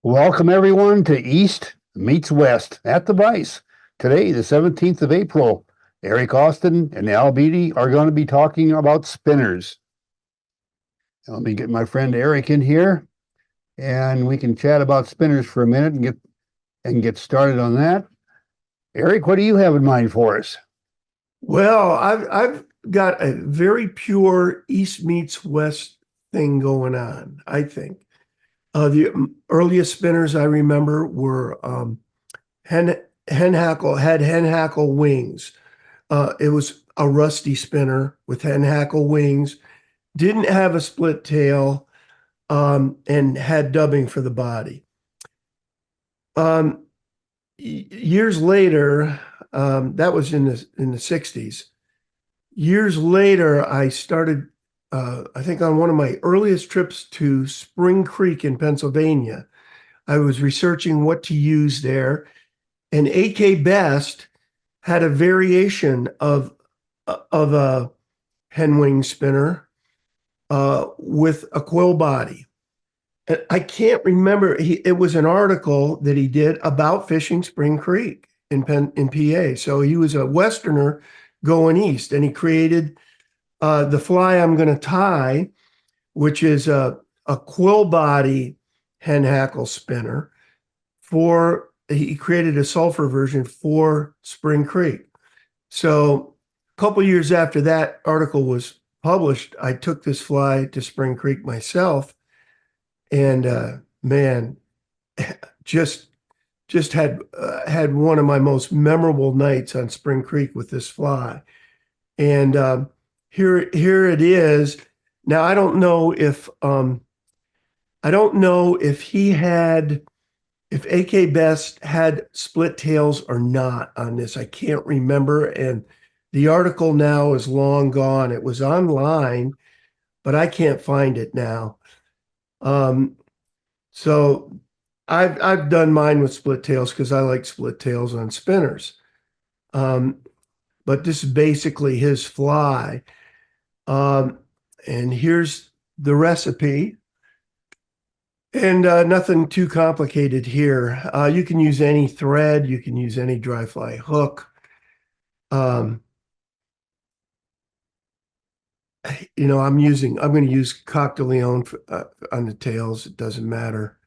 Welcome everyone to East Meets West at the Vice. Today, the 17th of April, Eric Austin and Al Beatty are going to be talking about spinners. Let me get my friend Eric in here and we can chat about spinners for a minute and get started on that. Eric, what do you have in mind for us? Well, I've got a very pure East meets West thing going on, I think. The earliest spinners I remember were hen hackle wings. It was a rusty spinner with hen hackle wings, didn't have a split tail, and had dubbing for the body. Um, Years later, that was in the 60s. Years later, I started, I think on one of my earliest trips to Spring Creek in Pennsylvania, I was researching what to use there. And AK Best had a variation of a hen wing spinner with a quill body. And I can't remember, it was an article that he did about fishing Spring Creek in PA. So he was a Westerner going east, and he created the fly I'm going to tie, which is a quill body hen hackle spinner he created a sulfur version for Spring Creek. So a couple years after that article was published, I took this fly to Spring Creek myself, and man, just had one of my most memorable nights on Spring Creek with this fly. And here it is. Now I don't know if AK Best had split tails or not on this. I can't remember. And the article now is long gone. It was online, but I can't find it now. So I've done mine with split tails because I like split tails on spinners. Um, but this is basically his fly. Um, and here's the recipe. And nothing too complicated here. You can use any thread. You can use any dry fly hook. Um, I'm going to use Coq de Leon on the tails. It doesn't matter.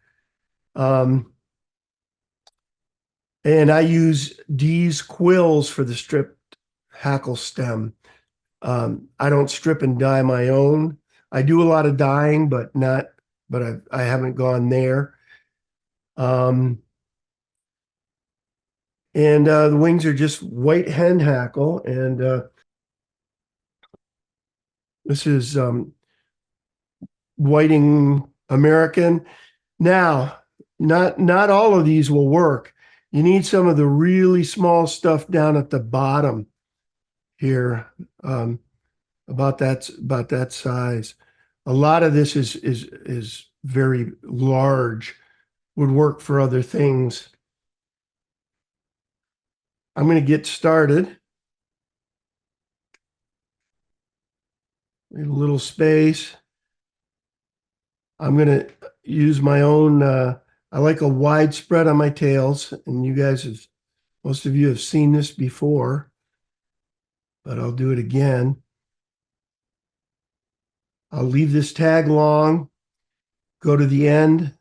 Um, and I use D's quills for the stripped hackle stem. I don't strip and dye my own. I do a lot of dyeing, but I haven't gone there. Um, and the wings are just white hen hackle, and this is whiting American. Now, not all of these will work. You need some of the really small stuff down at the bottom here, about that size. A lot of this is very large, would work for other things. I'm going to get started. A little space. I'm going to use my own, I like a wide spread on my tails, and most of you have seen this before, but I'll do it again. I'll leave this tag long, go to the end,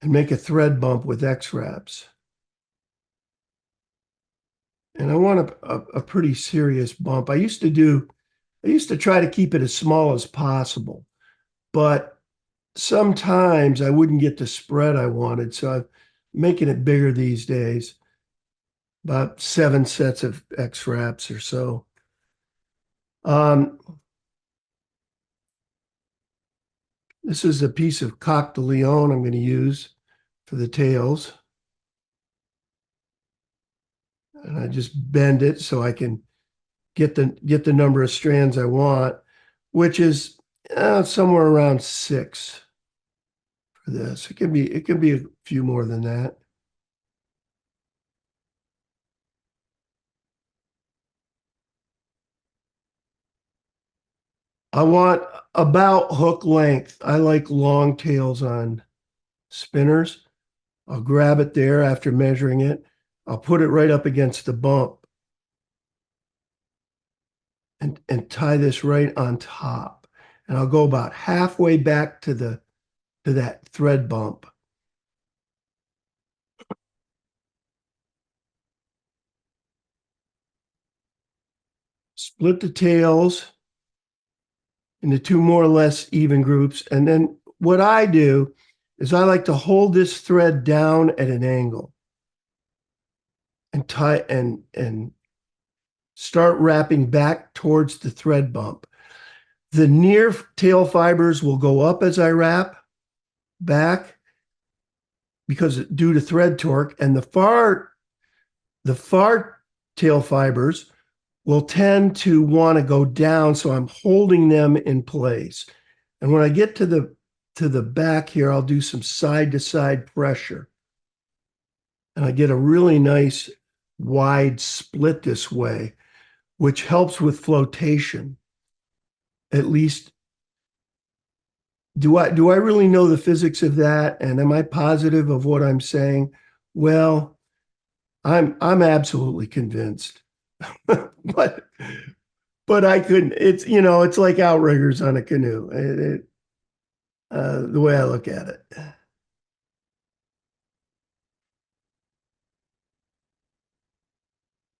and make a thread bump with X-wraps. And I want a pretty serious bump. I used to try to keep it as small as possible, but sometimes I wouldn't get the spread I wanted. So I'm making it bigger these days, about 7 sets of X-wraps or so. This is a piece of Coq de Leon I'm going to use for the tails. And I just bend it so I can get the number of strands I want, which is somewhere around 6 for this. It can be a few more than that. I want about hook length. I like long tails on spinners. I'll grab it there after measuring it. I'll put it right up against the bump and tie this right on top. And I'll go about halfway back to that thread bump. Split the tails into two more or less even groups. And then what I do is I like to hold this thread down at an angle and tie and start wrapping back towards the thread bump. The near tail fibers will go up as I wrap back because due to thread torque, and the far tail fibers will tend to want to go down, so I'm holding them in place. And when I get to the back here, I'll do some side to side pressure. And I get a really nice wide split this way, which helps with flotation. At least, do I really know the physics of that? And am I positive of what I'm saying? Well, I'm absolutely convinced. but I couldn't. It's like outriggers on a canoe. The way I look at it.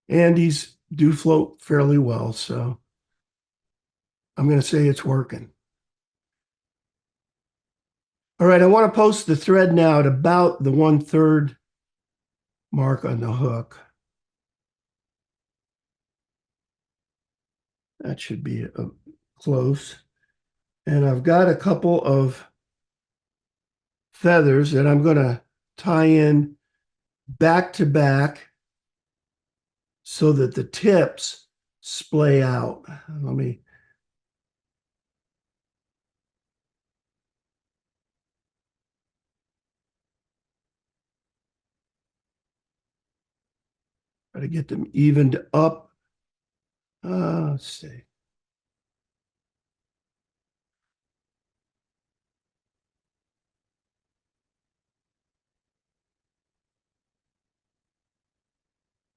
And these do float fairly well, so I'm going to say it's working. All right, I want to post the thread now at about the 1/3 mark on the hook. That should be close. And I've got a couple of feathers that I'm going to tie in back to back so that the tips splay out. Let me try to get them evened up. Let's see.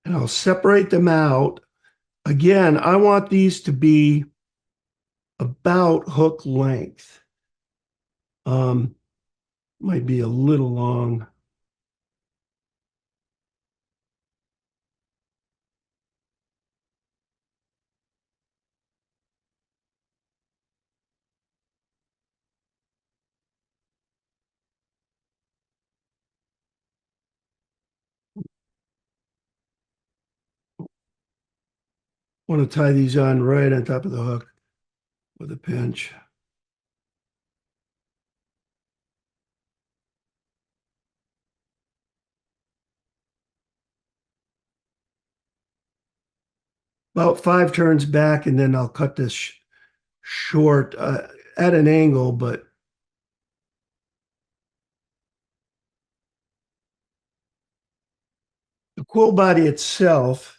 And I'll separate them out. Again, I want these to be about hook length. Might be a little long. Want to tie these on right on top of the hook with a pinch. About 5 turns back, and then I'll cut this short at an angle, but the quill body itself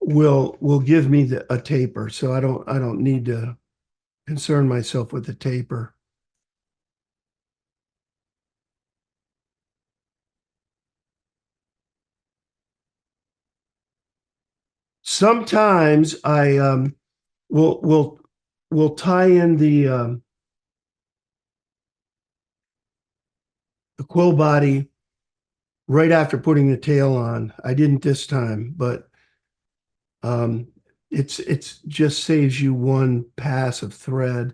will give me a taper, so I don't need to concern myself with the taper. Sometimes I will tie in the quill body right after putting the tail on. I didn't this time, but it's just saves you one pass of thread.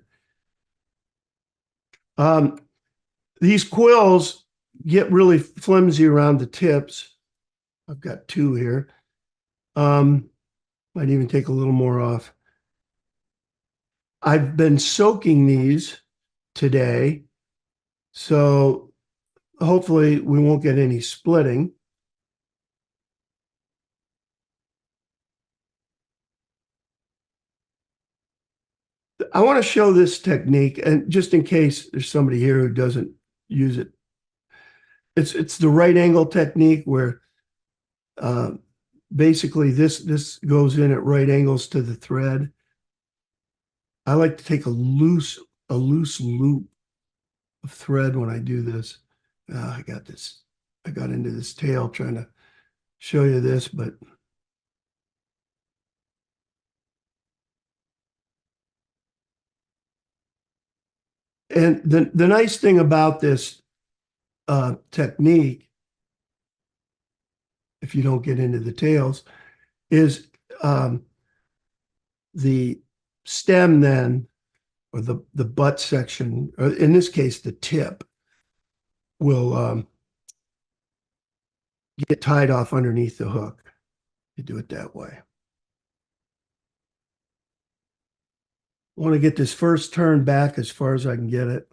These quills get really flimsy around the tips. I've got 2 here. Might even take a little more off. I've been soaking these today, so hopefully we won't get any splitting. I want to show this technique, and just in case there's somebody here who doesn't use it, it's the right angle technique where basically this goes in at right angles to the thread. I like to take a loose loop of thread when I do this. I got this. I got into this tail trying to show you this, but and the nice thing about this technique, if you don't get into the tails, is the stem then, or the butt section, or in this case, the tip, will get tied off underneath the hook. You do it that way. I want to get this first turn back as far as I can get it.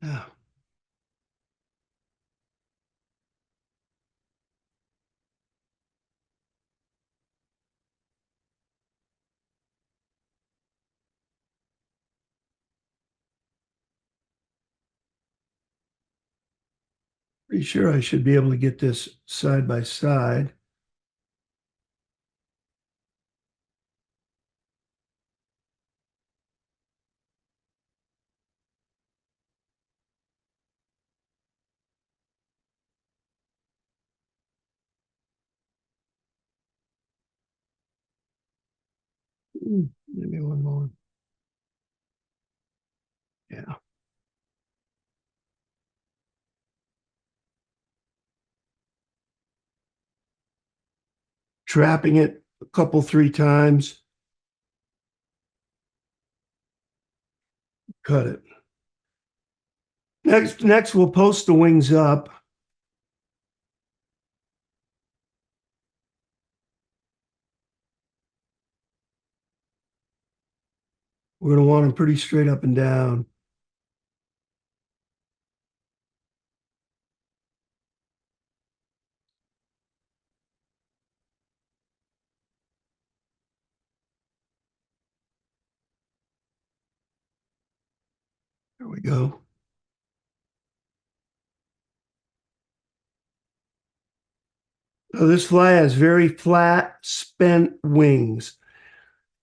Yeah. Pretty sure I should be able to get this side by side. Maybe one more. Yeah. Trapping it a couple, 3 times. Cut it. Next we'll post the wings up. We're going to want them pretty straight up and down. There we go. So this fly has very flat, spent wings.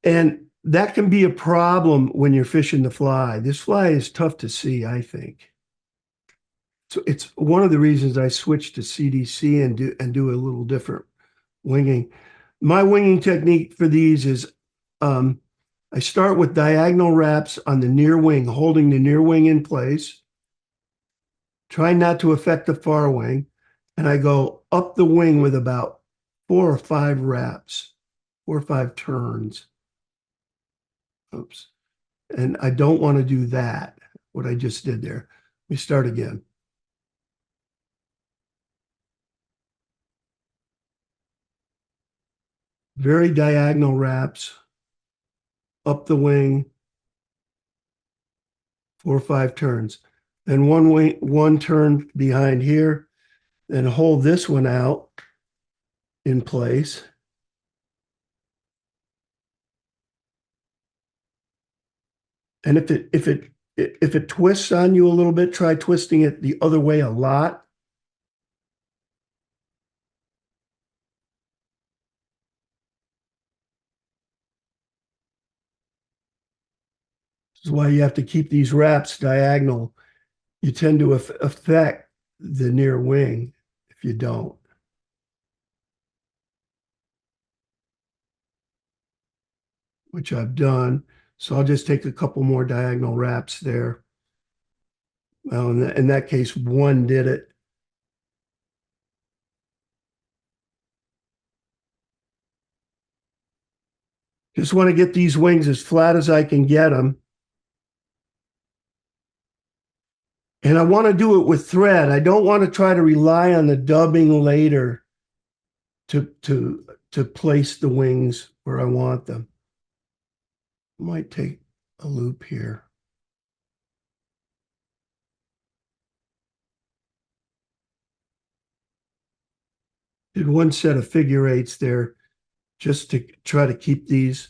And that can be a problem when you're fishing the fly. This fly is tough to see, I think. So it's one of the reasons I switched to CDC and do a little different winging. My winging technique for these is I start with diagonal wraps on the near wing, holding the near wing in place, trying not to affect the far wing, and I go up the wing with about 4 or 5 wraps, 4 or 5 turns. Oops. And I don't want to do that, what I just did there. We start again. Very diagonal wraps up the wing, 4 or 5 turns. Then one turn behind here, then hold this one out in place. And if it twists on you a little bit, try twisting it the other way a lot. This is why you have to keep these wraps diagonal. You tend to affect the near wing if you don't. Which I've done. So I'll just take a couple more diagonal wraps there. Well, in that case, one did it. Just want to get these wings as flat as I can get them. And I want to do it with thread. I don't want to try to rely on the dubbing later to place the wings where I want them. I might take a loop here. Did one set of figure eights there just to try to keep these.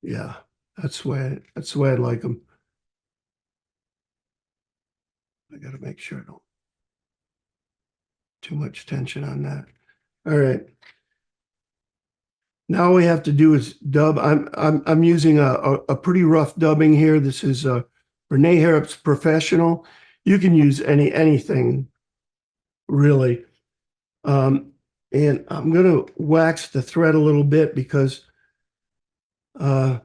Yeah, That's the way I like them. I got to make sure I don't too much tension on that. All right. Now all we have to do is dub. I'm using a pretty rough dubbing here. This is Renee Harrop's Professional. You can use anything really. And I'm gonna wax the thread a little bit because I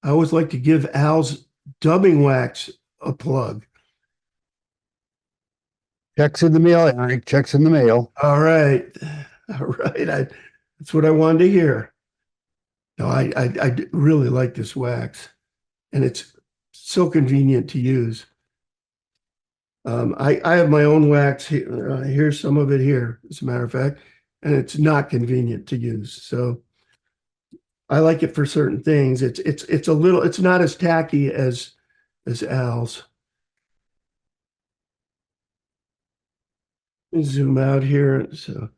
always like to give Al's dubbing wax a plug. Checks in the mail, Eric. Checks in the mail. All right. All right. That's what I wanted to hear. No, I really like this wax, and it's so convenient to use. I have my own wax here. Here's some of it here, as a matter of fact, and it's not convenient to use. So I like it for certain things. It's a little, it's not as tacky as Al's. Let me zoom out here so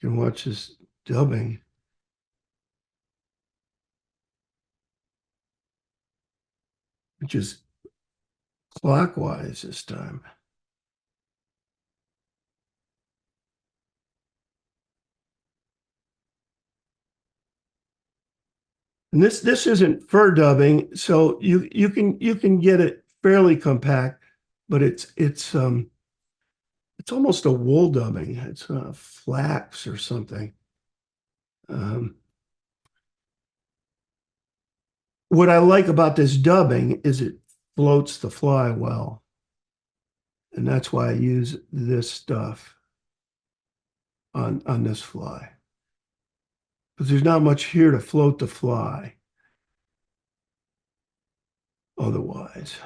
you can watch this dubbing. Which is clockwise this time. And this isn't fur dubbing, so you can get it fairly compact, but it's almost a wool dubbing. It's flax or something. What I like about this dubbing is it floats the fly well. And that's why I use this stuff on this fly. Because there's not much here to float the fly otherwise.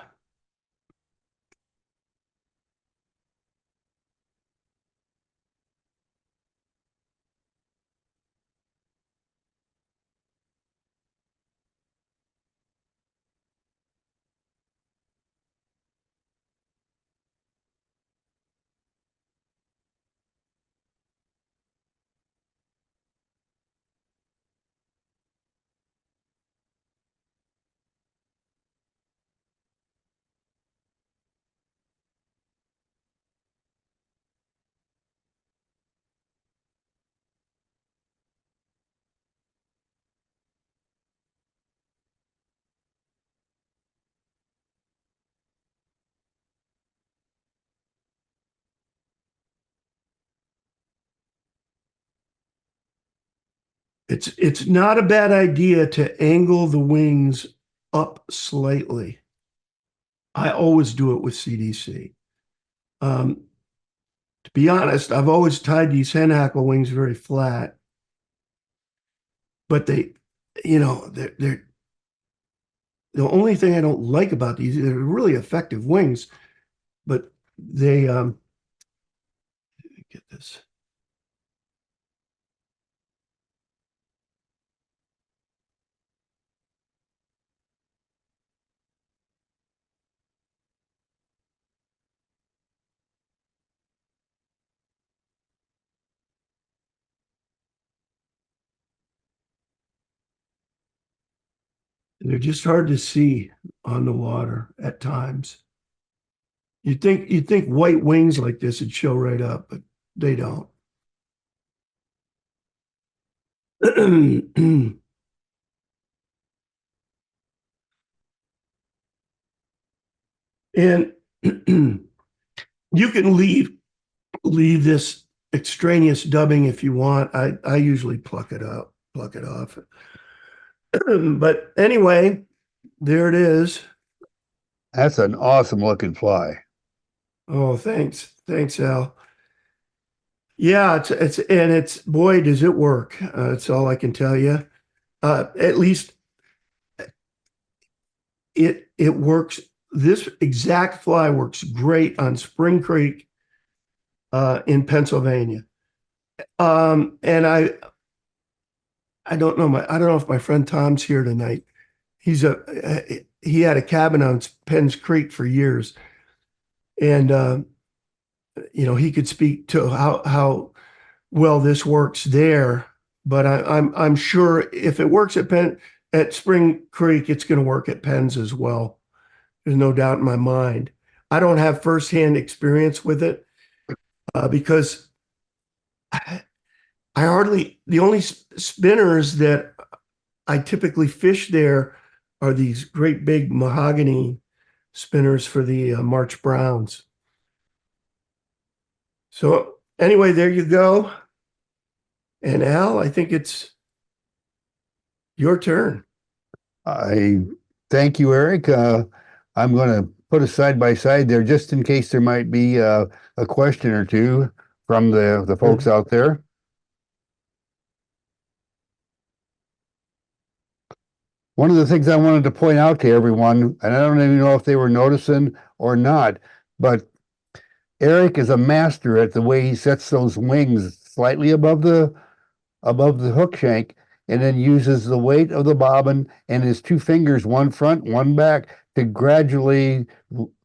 It's not a bad idea to angle the wings up slightly. I always do it with CDC. To be honest, I've always tied these hen hackle wings very flat, but they're the only thing I don't like about these. They're really effective wings, but they get this. They're just hard to see on the water at times. You'd think white wings like this would show right up, but they don't. And you can leave this extraneous dubbing if you want. I usually pluck it off. But anyway, there it is. That's an awesome looking fly. Oh, thanks. Thanks, Al. Yeah, it's boy, does it work. That's all I can tell you. At least it works. This exact fly works great on Spring Creek in Pennsylvania. And I don't know if my friend Tom's here tonight. He had a cabin on Penns Creek for years, and he could speak to how well this works there. But I'm sure if it works at at Spring Creek, it's going to work at Penn's as well. There's no doubt in my mind. I don't have firsthand experience with it because the only spinners that I typically fish there are these great big mahogany spinners for the March Browns. So anyway, there you go. And Al, I think it's your turn. I thank you, Eric. I'm going to put a side by side there just in case there might be a question or two from the folks out there. One of the things I wanted to point out to everyone, and I don't even know if they were noticing or not, but Eric is a master at the way he sets those wings slightly above the hook shank, and then uses the weight of the bobbin and his two fingers, one front, one back, to gradually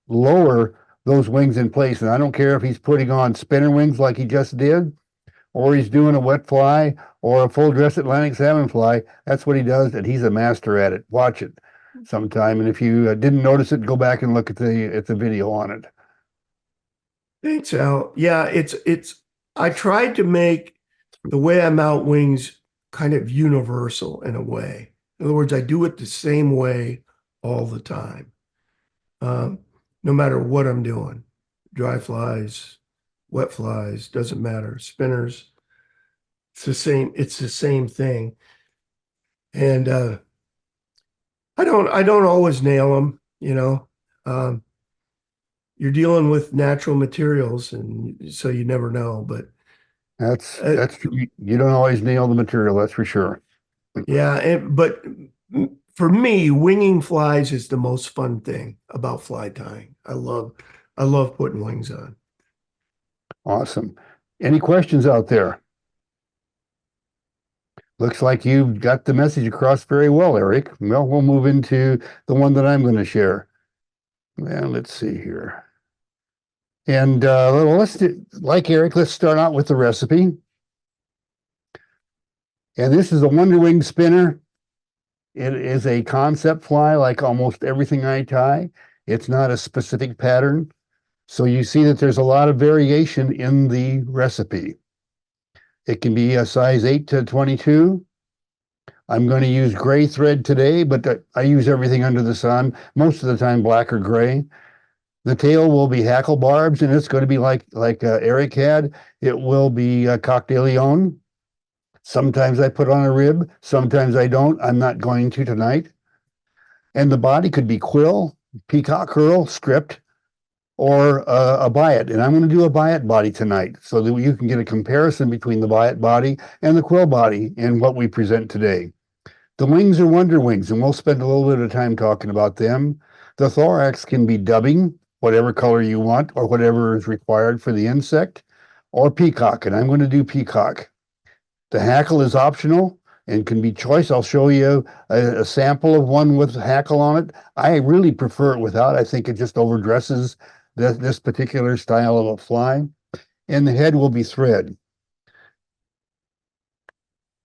lower those wings in place. And I don't care if he's putting on spinner wings like he just did, or he's doing a wet fly or a full dress Atlantic salmon fly. That's what he does, and he's a master at it. Watch it sometime. And if you didn't notice it, go back and look at the video on it. Thanks, Al. Yeah, I tried to make the way I mount wings kind of universal in a way. In other words, I do it the same way all the time, no matter what I'm doing. Dry flies, wet flies, doesn't matter. Spinners, it's the same thing. And I don't always nail them, you know. You're dealing with natural materials, and so you never know. But that's true. You don't always nail the material, that's for sure. Yeah, but for me, winging flies is the most fun thing about fly tying. I love putting wings on. Awesome. Any questions out there? Looks like you've got the message across very well, Eric. Well, we'll move into the one that I'm going to share. Well, let's see here. And like Eric, let's start out with the recipe. And this is a Wonder Wing spinner. It is a concept fly like almost everything I tie. It's not a specific pattern. So you see that there's a lot of variation in the recipe. It can be a size 8 to 22. I'm going to use gray thread today, but I use everything under the sun. Most of the time, black or gray. The tail will be hackle barbs, and it's going to be like Eric had. It will be a coq de leon. Sometimes I put on a rib. Sometimes I don't. I'm not going to tonight. And the body could be quill, peacock curl, stripped, or a biot. And I'm going to do a biot body tonight so that you can get a comparison between the biot body and the quill body in what we present today. The wings are Wonder Wings, and we'll spend a little bit of time talking about them. The thorax can be dubbing, whatever color you want, or whatever is required for the insect, or peacock, and I'm going to do peacock. The hackle is optional and can be choice. I'll show you a sample of one with hackle on it. I really prefer it without. I think it just overdresses this particular style of a fly. And the head will be thread.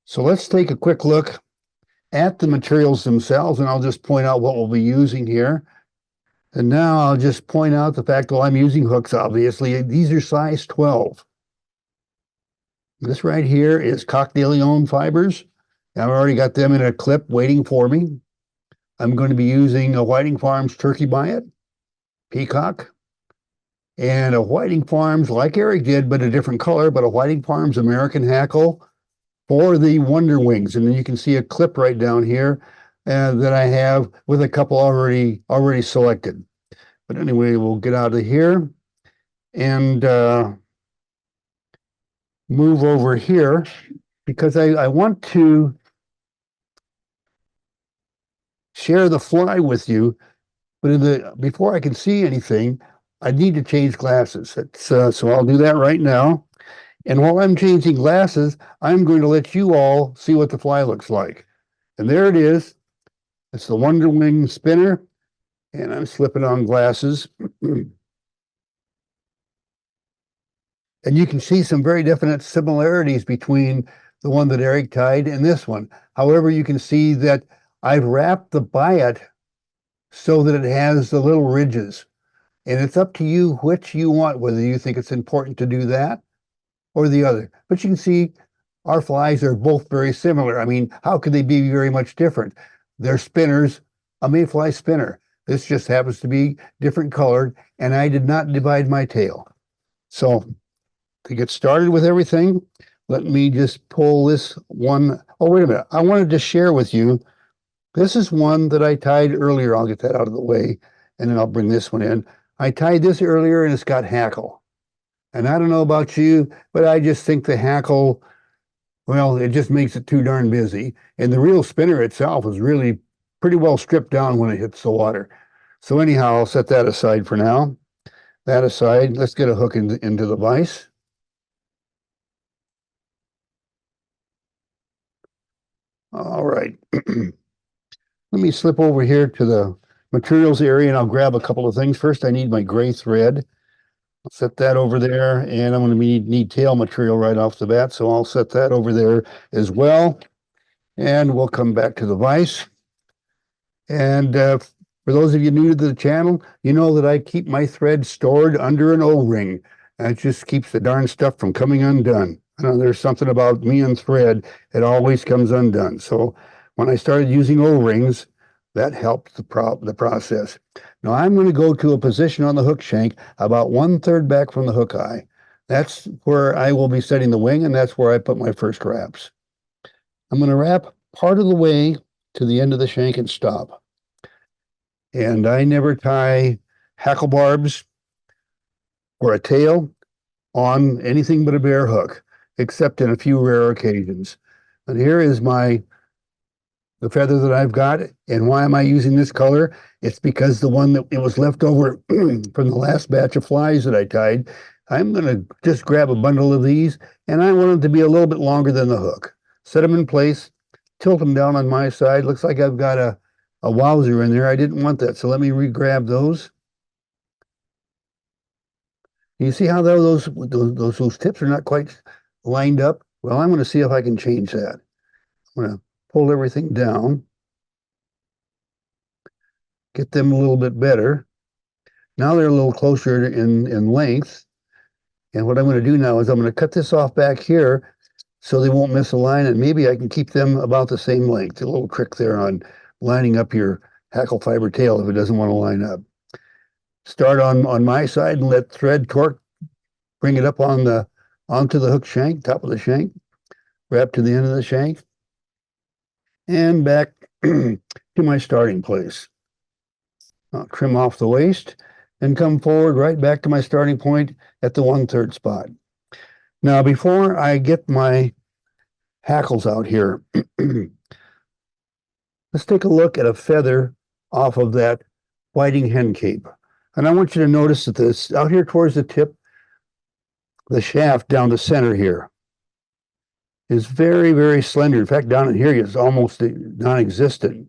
So let's take a quick look at the materials themselves, and I'll just point out what we'll be using here. And now I'll just point out the fact, well, I'm using hooks, obviously. These are size 12. This right here is coq de leon fibers. I've already got them in a clip waiting for me. I'm going to be using a Whiting Farms turkey biot, peacock, and a Whiting Farms, like Eric did, but a different color, but a Whiting Farms American hackle for the Wonder Wings. And then you can see a clip right down here that I have with a couple already selected. But anyway, we'll get out of here and move over here because I want to share the fly with you. But before I can see anything, I need to change glasses. So I'll do that right now. And while I'm changing glasses, I'm going to let you all see what the fly looks like. And there it is. It's the Wonder Wing spinner. And I'm slipping on glasses. And you can see some very definite similarities between the one that Eric tied and this one. However, you can see that I've wrapped the biot so that it has the little ridges. And it's up to you which you want, whether you think it's important to do that or the other. But you can see our flies are both very similar. I mean, how could they be very much different? They're spinners, a mayfly spinner. This just happens to be different colored, and I did not divide my tail. So to get started with everything, let me just pull this one. Oh, wait a minute. I wanted to share with you. This is one that I tied earlier. I'll get that out of the way, and then I'll bring this one in. I tied this earlier, and it's got hackle. And I don't know about you, but I just think the hackle, well, it just makes it too darn busy. And the real spinner itself is really pretty well stripped down when it hits the water. So anyhow, I'll set that aside for now. That aside, let's get a hook into the vise. All right. Let me slip over here to the materials area and I'll grab a couple of things. First, I need my gray thread. I'll set that over there, and I'm going to need tail material right off the bat, so I'll set that over there as well. And we'll come back to the vise. And for those of you new to the channel, you know that I keep my thread stored under an O-ring. That just keeps the darn stuff from coming undone. I know there's something about me and thread, it always comes undone. So when I started using O-rings, that helped the process. Now I'm going to go to a position on the hook shank about 1/3 back from the hook eye. That's where I will be setting the wing, and that's where I put my first wraps. I'm going to wrap part of the way to the end of the shank and stop. And I never tie hackle barbs or a tail on anything but a bare hook, except in a few rare occasions. And here is the feather that I've got. And why am I using this color? It's because the one that it was left over from the last batch of flies that I tied. I'm going to just grab a bundle of these, and I want them to be a little bit longer than the hook. Set them in place, tilt them down on my side. Looks like I've got a wowzer in there. I didn't want that, so let me re-grab those. You see how those tips are not quite lined up? Well, I'm going to see if I can change that. I'm going to pull everything down, get them a little bit better. Now they're a little closer in length. And what I'm going to do now is I'm going to cut this off back here so they won't miss a line, and maybe I can keep them about the same length. A little trick there on lining up your hackle fiber tail if it doesn't want to line up. Start on my side and let thread torque bring it up onto the hook shank, top of the shank, wrap to the end of the shank, and back to my starting place. I'll trim off the waist and come forward right back to my starting point at the 1/3 spot. Now, before I get my hackles out here, let's take a look at a feather off of that whiting hen cape. And I want you to notice that this out here towards the tip, the shaft down the center here is very, very slender. In fact, down in here is almost non-existent.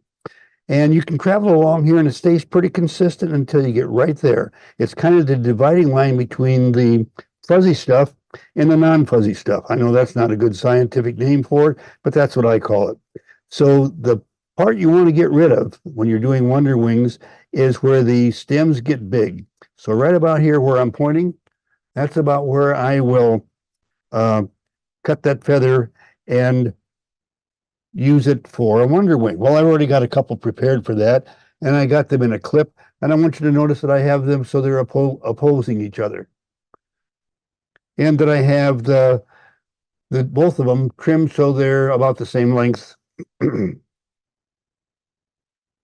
And you can travel along here and it stays pretty consistent until you get right there. It's kind of the dividing line between the fuzzy stuff and the non-fuzzy stuff. I know that's not a good scientific name for it, but that's what I call it. So the part you want to get rid of when you're doing wonder wings is where the stems get big. So right about here where I'm pointing, that's about where I will cut that feather and use it for a wonder wing. Well, I've already got a couple prepared for that, and I got them in a clip, and I want you to notice that I have them so they're opposing each other. And that I have the both of them trimmed so they're about the same length.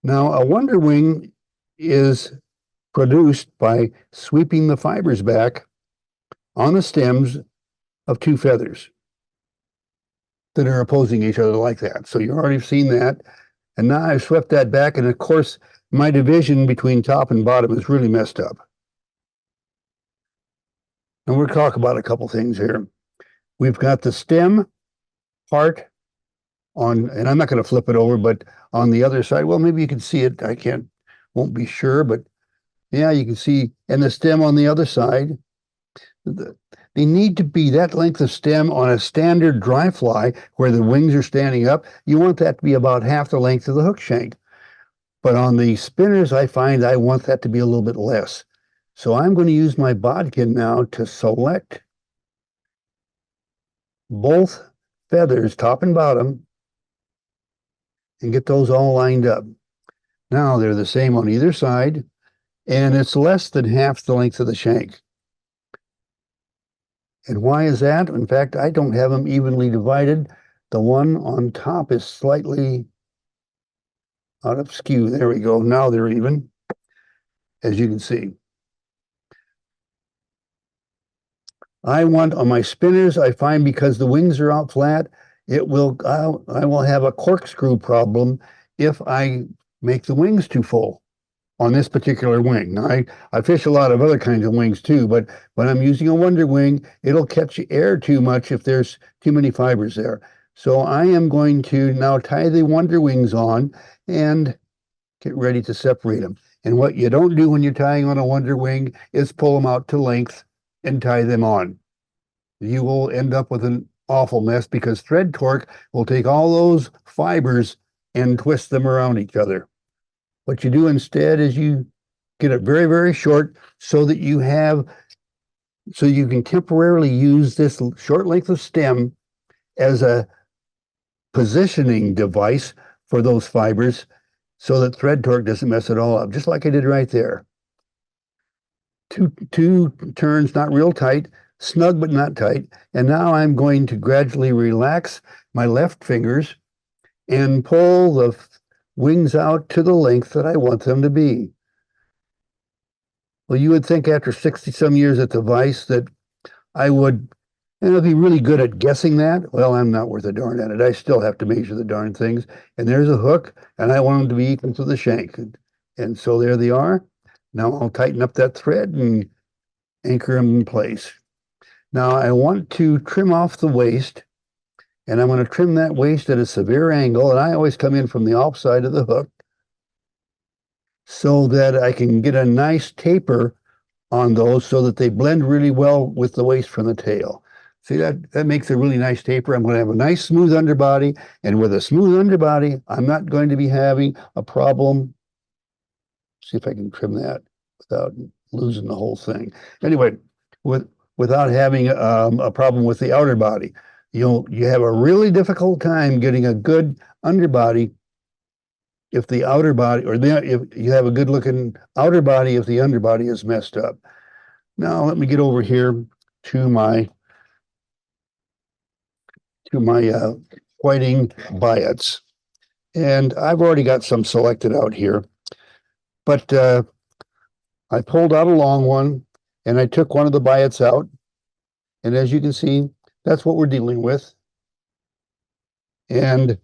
Now, a wonder wing is produced by sweeping the fibers back on the stems of two feathers that are opposing each other like that. So you've already seen that. And now I've swept that back, and of course, my division between top and bottom is really messed up. And we'll talk about a couple things here. We've got the stem part on, and I'm not going to flip it over, but on the other side, well, maybe you can see it. Won't be sure, but yeah, you can see, and the stem on the other side, they need to be that length of stem on a standard dry fly where the wings are standing up. You want that to be about half the length of the hook shank. But on the spinners, I find I want that to be a little bit less. So I'm going to use my bodkin now to select both feathers, top and bottom, and get those all lined up. Now they're the same on either side, and it's less than half the length of the shank. And why is that? In fact, I don't have them evenly divided. The one on top is slightly out of skew. There we go. Now they're even, as you can see. I want on my spinners, I find because the wings are out flat, I will have a corkscrew problem if I make the wings too full on this particular wing. Now, I fish a lot of other kinds of wings too, but when I'm using a Wonder Wing, it'll catch air too much if there's too many fibers there. So I am going to now tie the Wonder Wings on and get ready to separate them. And what you don't do when you're tying on a Wonder Wing is pull them out to length and tie them on. You will end up with an awful mess because thread torque will take all those fibers and twist them around each other. What you do instead is you get it very, very short so that you can temporarily use this short length of stem as a positioning device for those fibers so that thread torque doesn't mess it all up, just like I did right there. Two turns, not real tight, snug but not tight. And now I'm going to gradually relax my left fingers and pull the wings out to the length that I want them to be. Well, you would think after 60 some years at the vise that I would be really good at guessing that. Well, I'm not worth a darn at it. I still have to measure the darn things. And there's a hook, and I want them to be equal to the shank. And so there they are. Now I'll tighten up that thread and anchor them in place. Now I want to trim off the waist, and I'm going to trim that waist at a severe angle, and I always come in from the off side of the hook so that I can get a nice taper on those so that they blend really well with the waist from the tail. See, that makes a really nice taper. I'm going to have a nice smooth underbody, and with a smooth underbody, I'm not going to be having a problem. See if I can trim that without losing the whole thing. Anyway, without having a problem with the outer body. You have a really difficult time getting a good underbody if the outer body, or if you have a good looking outer body if the underbody is messed up. Now let me get over here to my whiting biots. And I've already got some selected out here, but I pulled out a long one and I took one of the biots out. And as you can see, that's what we're dealing with. And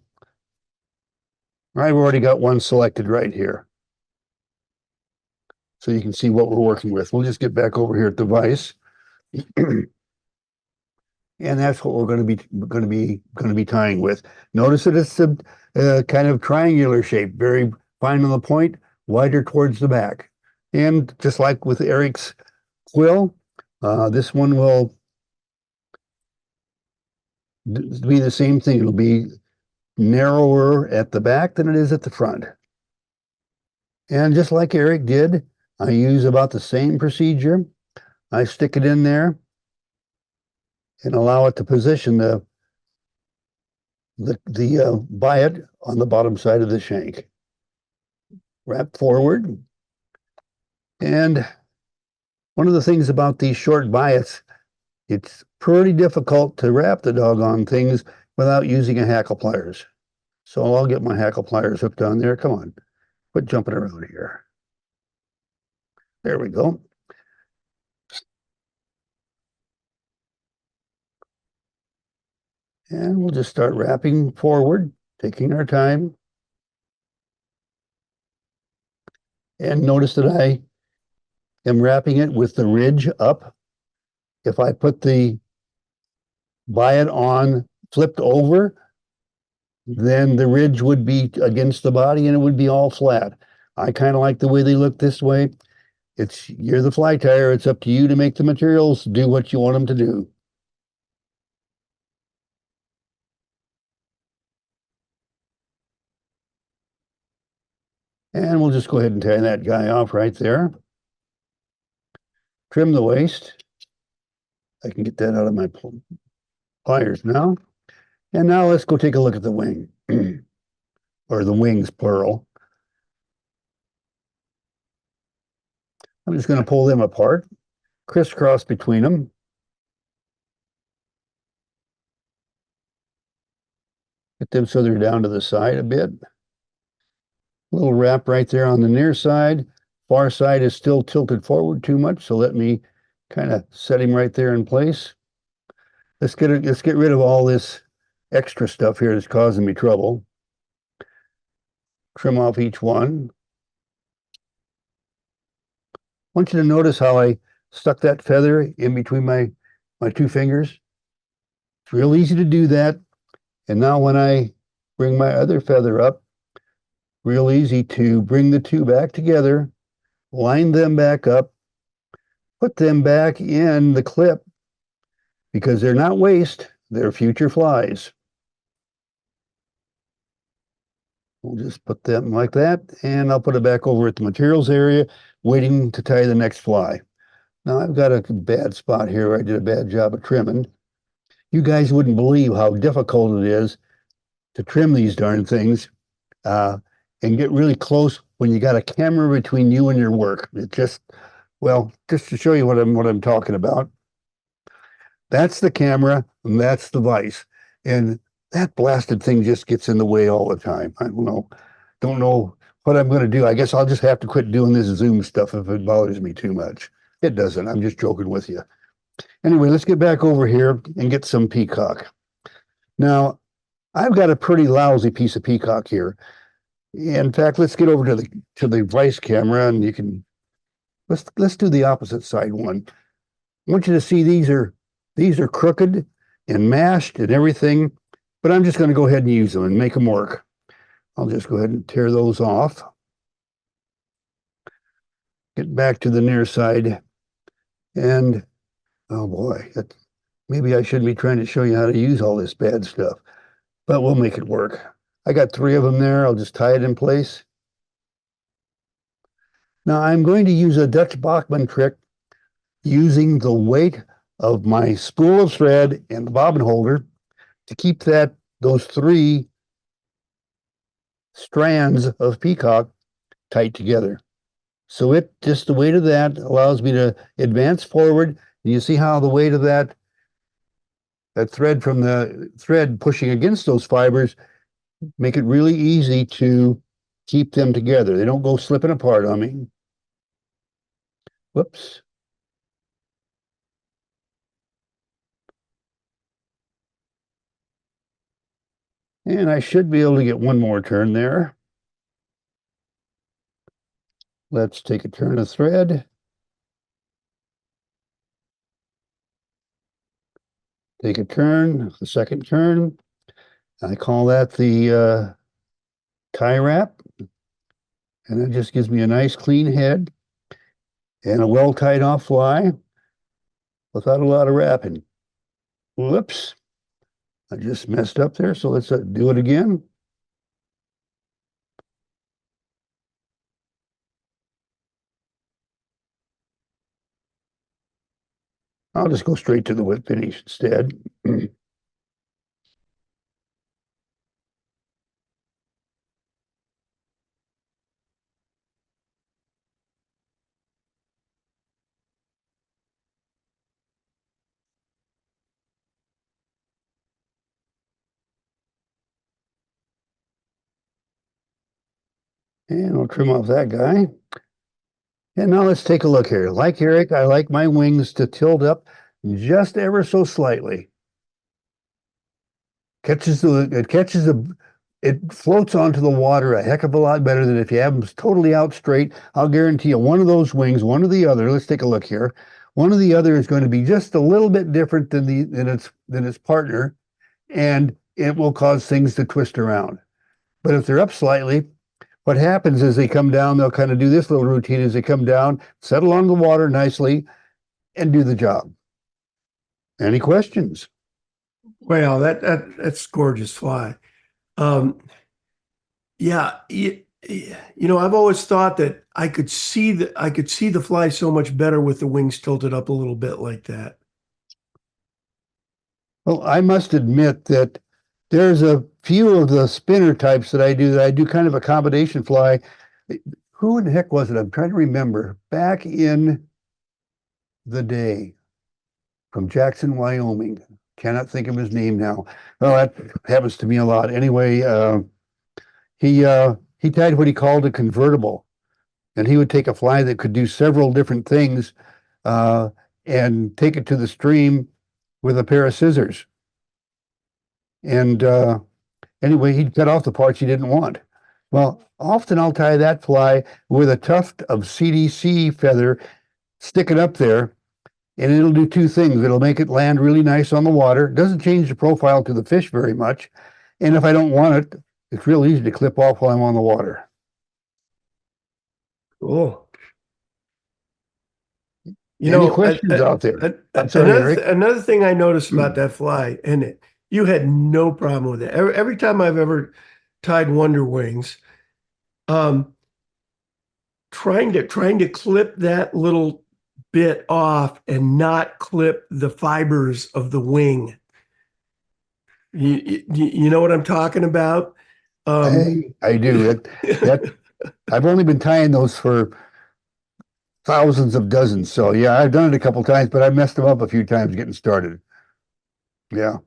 I've already got one selected right here. So you can see what we're working with. We'll just get back over here at the vise. And that's what we're going to be tying with. Notice that it's a kind of triangular shape, very fine on the point, wider towards the back. And just like with Eric's quill, this one will be the same thing. It'll be narrower at the back than it is at the front. And just like Eric did, I use about the same procedure. I stick it in there and allow it to position the biot on the bottom side of the shank. Wrap forward. And one of the things about these short biots, it's pretty difficult to wrap the doggone things without using a hackle pliers. So I'll get my hackle pliers hooked on there. Come on, quit jumping around here. There we go. And we'll just start wrapping forward, taking our time. And notice that I am wrapping it with the ridge up. If I put the biot on flipped over, then the ridge would be against the body and it would be all flat. I kind of like the way they look this way. You're the fly tyer. It's up to you to make the materials do what you want them to do. And we'll just go ahead and tie that guy off right there. Trim the waist. I can get that out of my pliers now. And now let's go take a look at the wing, or the wings, plural. I'm just going to pull them apart, crisscross between them. Get them so they're down to the side a bit. A little wrap right there on the near side. Far side is still tilted forward too much, so let me kind of set him right there in place. Let's get rid of all this extra stuff here that's causing me trouble. Trim off each one. I want you to notice how I stuck that feather in between my two fingers. It's real easy to do that. And now when I bring my other feather up, real easy to bring the two back together, line them back up, put them back in the clip, because they're not waste, they're future flies. We'll just put them like that, and I'll put it back over at the materials area, waiting to tie the next fly. Now I've got a bad spot here where I did a bad job of trimming. You guys wouldn't believe how difficult it is to trim these darn things and get really close when you got a camera between you and your work. It just, well, just to show you what I'm talking about. That's the camera and that's the vise. And that blasted thing just gets in the way all the time. I don't know what I'm going to do. I guess I'll just have to quit doing this Zoom stuff if it bothers me too much. It doesn't. I'm just joking with you. Anyway, let's get back over here and get some peacock. Now, I've got a pretty lousy piece of peacock here. In fact, let's get over to the vice camera, and you can let's do the opposite side one. I want you to see these are crooked and mashed and everything, but I'm just going to go ahead and use them and make them work. I'll just go ahead and tear those off. Get back to the near side, and oh boy, maybe I shouldn't be trying to show you how to use all this bad stuff, but we'll make it work. I got 3 of them there. I'll just tie it in place. Now I'm going to use a Dutch Bachman trick using the weight of my spool of thread and the bobbin holder to keep those 3 strands of peacock tight together. So just the weight of that allows me to advance forward. And you see how the weight of that thread from the thread pushing against those fibers make it really easy to keep them together. They don't go slipping apart on me. Whoops. And I should be able to get one more turn there. Let's take a turn of thread. Take a turn, the second turn. I call that the tie wrap. And that just gives me a nice clean head and a well tied off fly without a lot of wrapping. Whoops. I just messed up there, so let's do it again. I'll just go straight to the whip finish instead. And I'll trim off that guy. And now let's take a look here. Like Eric, I like my wings to tilt up just ever so slightly. It floats onto the water a heck of a lot better than if you have them totally out straight. I'll guarantee you one of those wings, one or the other, let's take a look here. One or the other is going to be just a little bit different than its partner, and it will cause things to twist around. But if they're up slightly, what happens is they come down, they'll kind of do this little routine as they come down, settle on the water nicely, and do the job. Any questions? Well, that's gorgeous fly. Um, yeah, I've always thought that I could see the fly so much better with the wings tilted up a little bit like that. Well, I must admit that there's a few of the spinner types that I do kind of a combination fly. Who in the heck was it? I'm trying to remember. Back in the day from Jackson, Wyoming. Cannot think of his name now. Well, that happens to me a lot. Anyway, he tied what he called a convertible, and he would take a fly that could do several different things, uh, and take it to the stream with a pair of scissors. And anyway, he'd cut off the parts he didn't want. Well, often I'll tie that fly with a tuft of CDC feather, stick it up there, and it'll do two things. It'll make it land really nice on the water. It doesn't change the profile to the fish very much. And if I don't want it, it's real easy to clip off while I'm on the water. Cool. Any questions out there? I'm sorry, another Eric. another thing I noticed about that fly, and you had no problem with it. Every time I've ever tied Wonder Wings, um, trying to clip that little bit off and not clip the fibers of the wing. You know what I'm talking about? I do. That I've only been tying those for thousands of dozens. So yeah, I've done it a couple times, but I messed them up a few times getting started. Yeah.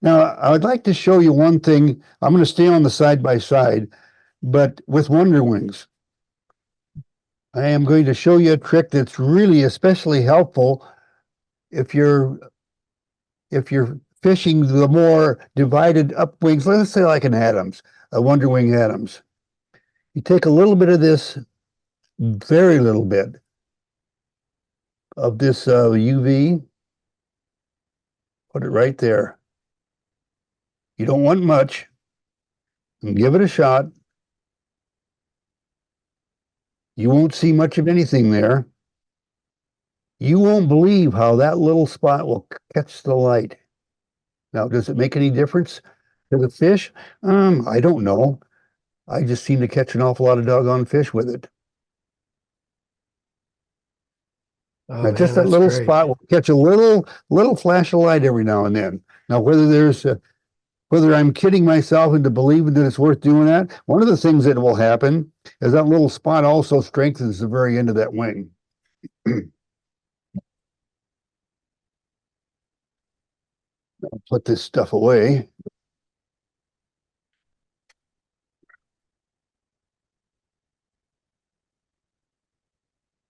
Now I would like to show you one thing. I'm going to stay on the side by side, but with Wonder Wings, I am going to show you a trick that's really especially helpful if you're fishing the more divided up wings. Let's say like an Adams, a Wonder Wing Adams. You take a little bit of this, very little bit of this UV, put it right there. You don't want much, and give it a shot. You won't see much of anything there. You won't believe how that little spot will catch the light. Now, does it make any difference to the fish? I don't know. I just seem to catch an awful lot of doggone fish with it. Oh Now, just man, that that's little great. spot will catch a little flash of light every now and then. Now, whether I'm kidding myself into believing that it's worth doing that, one of the things that will happen is that little spot also strengthens the very end of that wing. I'll put this stuff away.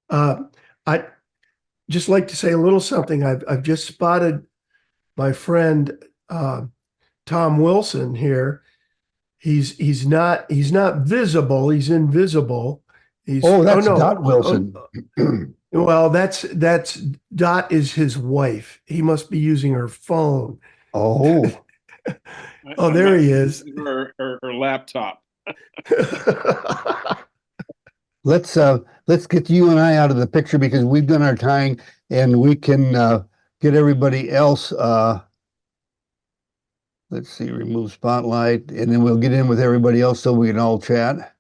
Uh, I just like to say a little something. I've just spotted my friend Tom Wilson here. He's not visible. He's invisible. Oh, Oh that's no. Dot Wilson. Well, that's Dot is his wife. He must be using her phone. Oh, Oh, I'm there actually he is. using her laptop. let's get you and I out of the picture because we've done our tying and we can get everybody else. Let's see, remove spotlight, and then we'll get in with everybody else so we can all chat.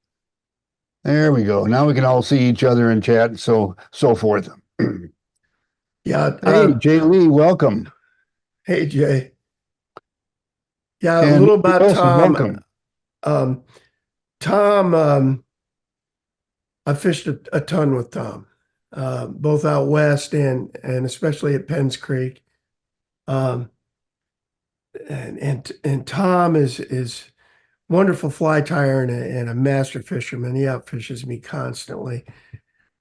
There we go. Now we can all see each other and chat and so forth. Yeah. Hey, Jay Lee, welcome. Hey, Jay. Yeah, a And little Mike about Wilson, Tom. welcome. Tom, I fished a ton with Tom, both out west and especially at Penns Creek. Um, and Tom is wonderful fly tyer and a master fisherman. He outfishes me constantly.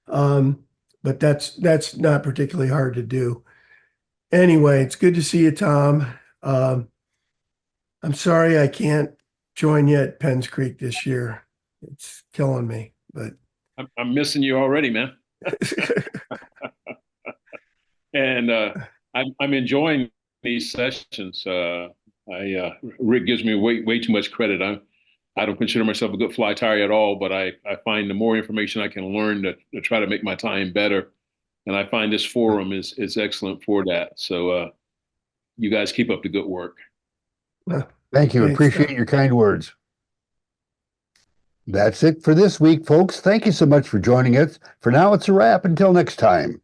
But that's not particularly hard to do. Anyway, it's good to see you, Tom. Um, I'm sorry I can't join you at Penns Creek this year. It's killing me, but I'm missing you already, man. And I'm enjoying these sessions. Rick gives me way too much credit. I don't consider myself a good fly tyer at all, but I find the more information I can learn to try to make my time better. And I find this forum is excellent for that. So you guys keep up the good work. Thank you. Thanks, Appreciate Tom. your kind words. That's it for this week, folks. Thank you so much for joining us. For now, it's a wrap. Until next time.